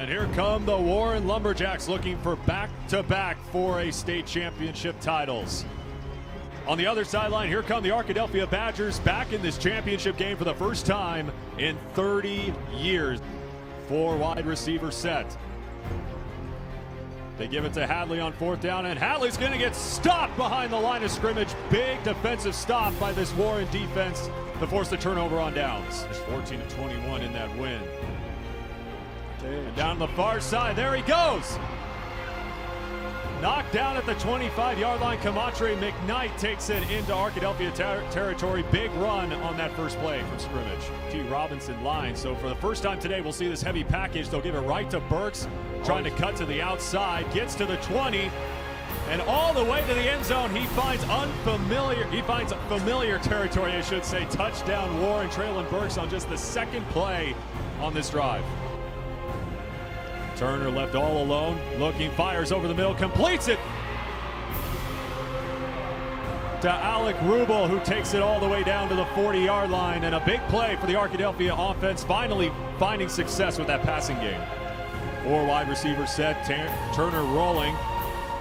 And here come the Warren Lumberjacks looking for back-to-back 4A state championship titles. On the other sideline, here come the Arkadelphia Badgers back in this championship game for the first time in 30 years. 4 wide receiver set. They give it to Hadley on 4th down, and Hadley's going to get stopped behind the line of scrimmage. Big defensive stop by this Warren defense to force the turnover on downs. There's 14-21 in that win. And down the far side, there he goes. Knocked down at the 25-yard line. Kamatre McKnight takes it into Arkadelphia territory. Big run on that first play from scrimmage. T. Robinson line. So for the first time today, we'll see this heavy package. They'll give it right to Burks, trying to cut to the outside. Gets to the 20, and all the way to the end zone. He finds familiar territory, I should say. Touchdown Warren. Traylon Burks on just the second play on this drive. Turner left all alone, looking, fires over the middle, completes it to Alec Rubel, who takes it all the way down to the 40-yard line, and a big play for the Arkadelphia offense, finally finding success with that passing game. 4 wide receiver set, Turner rolling,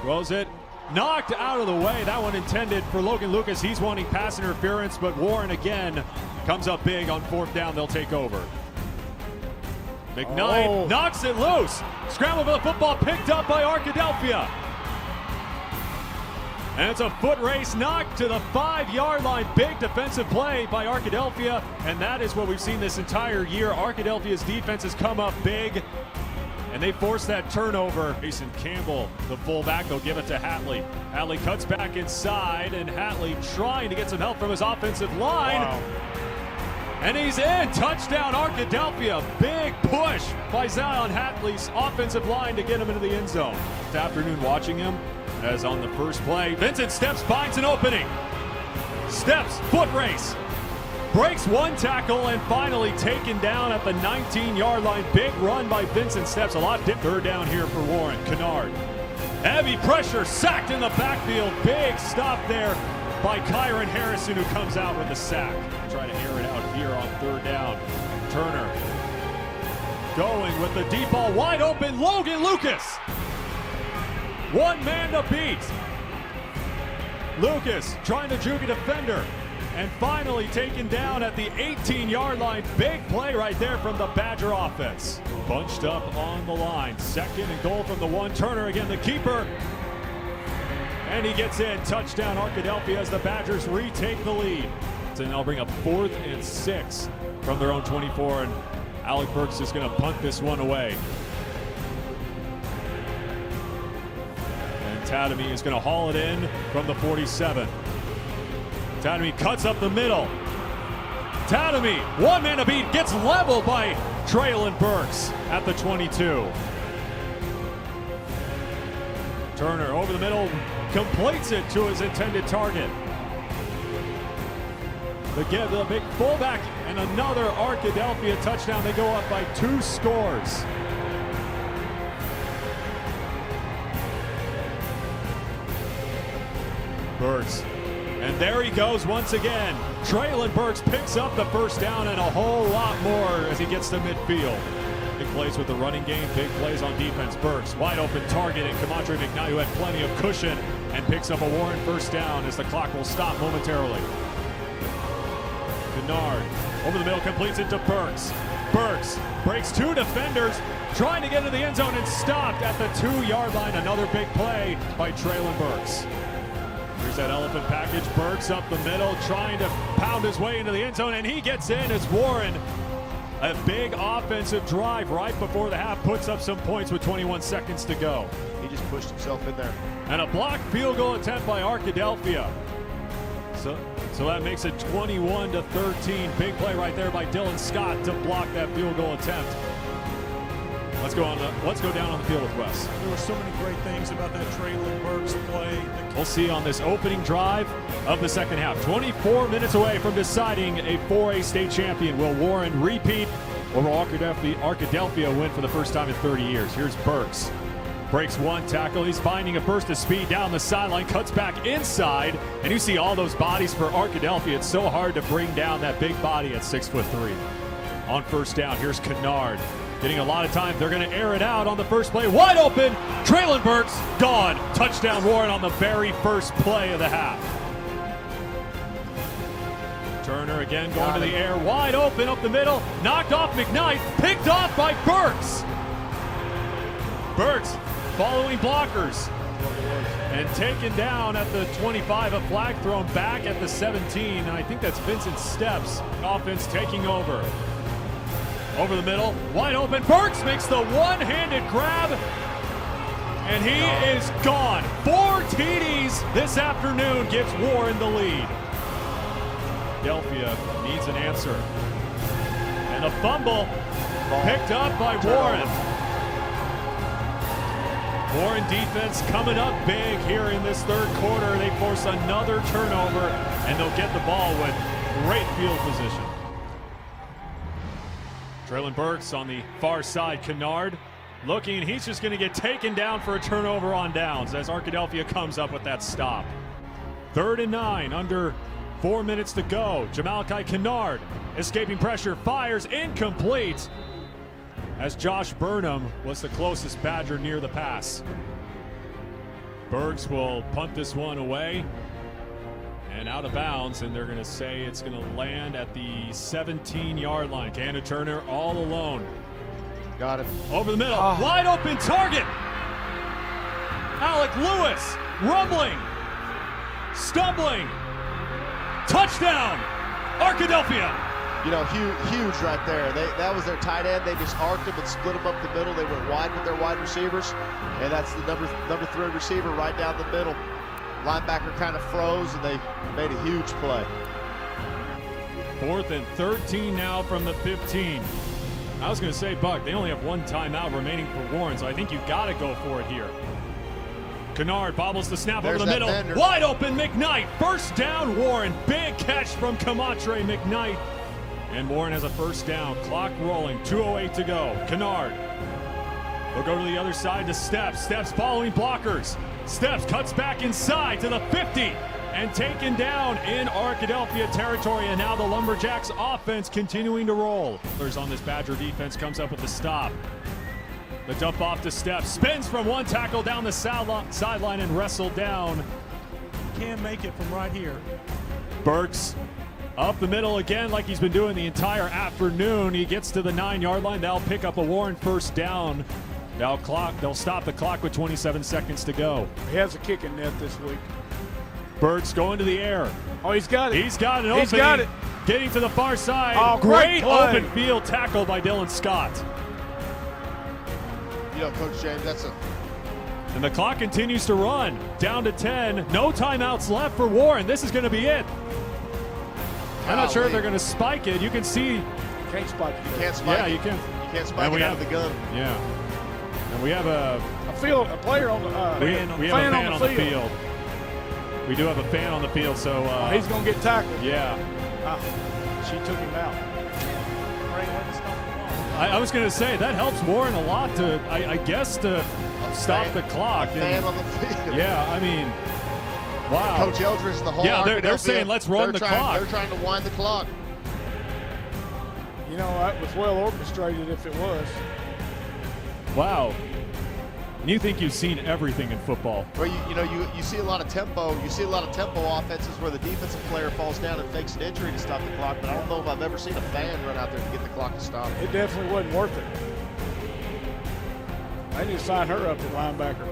throws it, knocked out of the way. That one intended for Logan Lucas. He's wanting pass interference, but Warren again comes up big on 4th down. They'll take over. McKnight knocks it loose. Scramble for the football, picked up by Arkadelphia. And it's a foot race, knocked to the 5-yard line. Big defensive play by Arkadelphia, and that is what we've seen this entire year. Arkadelphia's defense has come up big, and they force that turnover. Mason Campbell, the fullback, they'll give it to Hatley. Hatley cuts back inside, and Hatley trying to get some help from his offensive line. Wow. And he's in. Touchdown Arkadelphia. Big push by Zion Hatley's offensive line to get him into the end zone. This afternoon watching him as on the first play. Vincent Steps finds an opening. Steps, foot race. Breaks one tackle and finally taken down at the 19-yard line. Big run by Vincent Steps. A lot different. 3rd down here for Warren. Kennard. Heavy pressure, sacked in the backfield. Big stop there by Kyron Harrison, who comes out with the sack. Try to air it out here on 3rd down. Turner going with the deep ball, wide open, Logan Lucas. One man to beat. Lucas trying to juke a defender, and finally taken down at the 18-yard line. Big play right there from the Badger offense. Bunched up on the line. 2nd and goal from the 1. Turner again, the keeper. And he gets in. Touchdown Arkadelphia as the Badgers retake the lead. And they'll bring up 4th and 6 from their own 24, and Alec Burks is going to punt this one away. And Tatamy is going to haul it in from the 47. Tatamy cuts up the middle. Tatamy, one man to beat, gets leveled by Traylon Burks at the 22. Turner over the middle, completes it to his intended target. Again, the big fullback, and another Arkadelphia touchdown. They go up by 2 scores. Burks, and there he goes once again. Traylon Burks picks up the 1st down and a whole lot more as he gets to midfield. Big plays with the running game, big plays on defense. Burks, wide open target, and Kamatre McKnight, who had plenty of cushion, and picks up a Warren 1st down as the clock will stop momentarily. Kennard over the middle, completes it to Burks. Burks breaks 2 defenders, trying to get into the end zone, and stopped at the 2-yard line. Another big play by Traylon Burks. Here's that elephant package. Burks up the middle, trying to pound his way into the end zone, and he gets in as Warren. A big offensive drive right before the half puts up some points with 21 seconds to go. He just pushed himself in there. And a blocked field goal attempt by Arkadelphia. So that makes it 21-13. Big play right there by Dylan Scott to block that field goal attempt. Let's go down on the field with Wes. There were so many great things about that Traylon Burks play. We'll see on this opening drive of the 2nd half. 24 minutes away from deciding a 4A state champion. Will Warren repeat, or will Arkadelphia win for the first time in 30 years? Here's Burks. Breaks one tackle. He's finding a burst of speed down the sideline, cuts back inside, and you see all those bodies for Arkadelphia. It's so hard to bring down that big body at 6'3". On 1st down, here's Kennard. Getting a lot of time. They're going to air it out on the first play. Wide open. Traylon Burks gone. Touchdown Warren on the very first play of the half. Turner again going to the air. Wide open up the middle. Knocked off McKnight. Picked off by Burks. Burks following blockers. And taken down at the 25. A flag thrown back at the 17. And I think that's Vincent Steps. Offense taking over. Over the middle, wide open. Burks makes the one-handed grab, and he is gone. 4 TDs this afternoon gives Warren the lead. Arkadelphia needs an answer. And a fumble picked up by Warren. Warren defense coming up big here in this third quarter. They force another turnover, and they'll get the ball with great field position. Traylon Burks on the far side. Kennard looking. He's just going to get taken down for a turnover on downs as Arkadelphia comes up with that stop. 3rd and 9, under 4 minutes to go. Jamalachi Kennard escaping pressure, fires, incomplete, as Josh Burnham was the closest Badger near the pass. Burks will punt this one away and out of bounds, and they're going to say it's going to land at the 17-yard line. Canada Turner all alone. Got it. Over the middle, wide open target. Alec Lewis rumbling, stumbling. Touchdown, Arkadelphia. You know, huge right there. That was their tight end. They just arced him and split him up the middle. They went wide with their wide receivers, and that's the number 3 receiver right down the middle. Linebacker kind of froze, and they made a huge play. 4th and 13 now from the 15. I was going to say, Buck, they only have 1 timeout remaining for Warren, so I think you got to go for it here. Kennard bobbles the snap over the middle. Bender. Wide open, McKnight. First down, Warren. Big catch from Kamatre McKnight. And Warren has a first down. Clock rolling. 2:08 to go. Kennard. They'll go to the other side to Steps. Steps following blockers. Steps cuts back inside to the 50 and taken down in Arkadelphia territory. And now the Lumberjacks offense continuing to roll. There's on this Badger defense comes up with the stop. The dump off to Steps. Spins from one tackle down the sideline and wrestled down. Can't make it from right here. Burks up the middle again like he's been doing the entire afternoon. He gets to the 9-yard line. They'll pick up a Warren first down. They'll stop the clock with 27 seconds to go. He has a kicking net this week. Burks going to the air. Oh, he's got it. He's got an opening. He's got it. Getting to the far side. Oh, great play. open field tackle by Dylan Scott. You know, Coach James, that's a... And the clock continues to run. Down to 10. No timeouts left for Warren. This is going to be it. I'm not sure if they're going to spike it. You can see. Can't spike it. You can't spike Yeah, it. you can. You can't spike it out of the gun. Yeah. And we have a player on the we have a fan on the field. We do have a fan on the field, so he's going to get tackled. Yeah. She took him out. I was going to say that helps Warren a lot to, I guess, to stop the clock. A fan on the field. Yeah, I mean, wow. Coach Eldridge and the whole they're saying let's run the clock. They're trying to wind the clock. You know, that was well orchestrated if it was. Wow. And you think you've seen everything in football. Well, you see a lot of tempo. You see a lot of tempo offenses where the defensive player falls down and fakes an injury to stop the clock, but I don't know if I've ever seen a fan run out there to get the clock to stop. It definitely wasn't worth it. They need to sign her up at linebacker.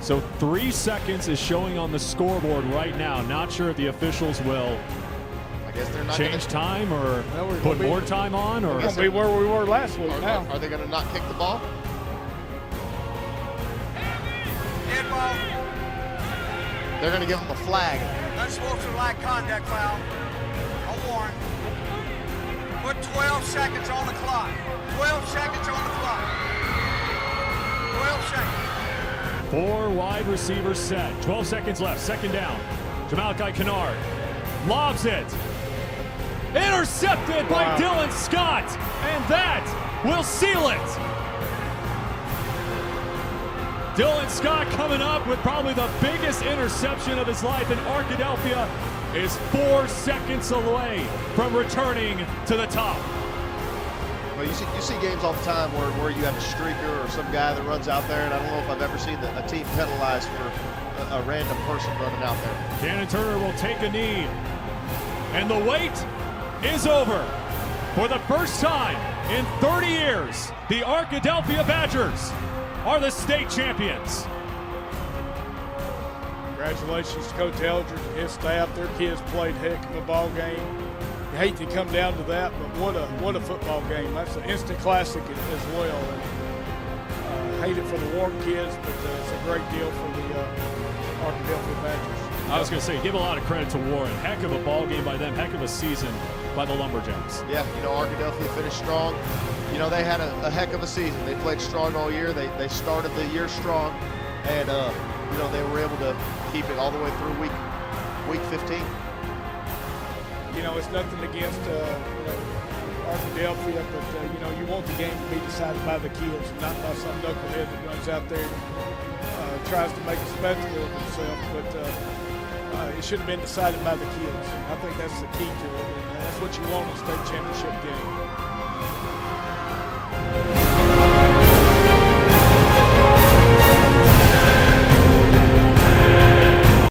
So 3 seconds is showing on the scoreboard right now. Not sure if the officials will guess they're not change time or put more time on, or we're going to be where we were last week now. Are they going to not kick the ball? Dead ball. They're going to give them a flag. Unsportsmanlike conduct foul. A warrant. Put 12 seconds on the clock. 12 seconds on the clock. 12 seconds. 4 wide receivers set. 12 seconds left. Second down. Jamalachi Kennard lobs it. Intercepted by Dylan Scott, and that will seal it. Dylan Scott coming up with probably the biggest interception of his life, and Arkadelphia is 4 seconds away from returning to the top. Well, you see games all the time where you have a streaker or some guy that runs out there, and I don't know if I've ever seen a team penalized for a random person running out there. Cannon Turner will take a knee, and the wait is over. For the first time in 30 years, the Arkadelphia Badgers are the state champions. Congratulations to Coach Eldridge and his staff. Their kids played heck of a ball game. You hate to come down to that, but what a football game. That's an instant classic as well. And, hate it for the Warren kids, but it's a great deal for the Arkadelphia Badgers. I was going to say, give a lot of credit to Warren. Heck of a ball game by them. Heck of a season by the Lumberjacks. Yeah, Arkadelphia finished strong. They had a heck of a season. They played strong all year. They started the year strong, and they were able to keep it all the way through week 15. It's nothing against Arkadelphia, but you want the game to be decided by the kids, not by some knucklehead that runs out there and tries to make a spectacle of himself. But it should have been decided by the kids. I think that's the key to it, and that's what you want in a state championship game.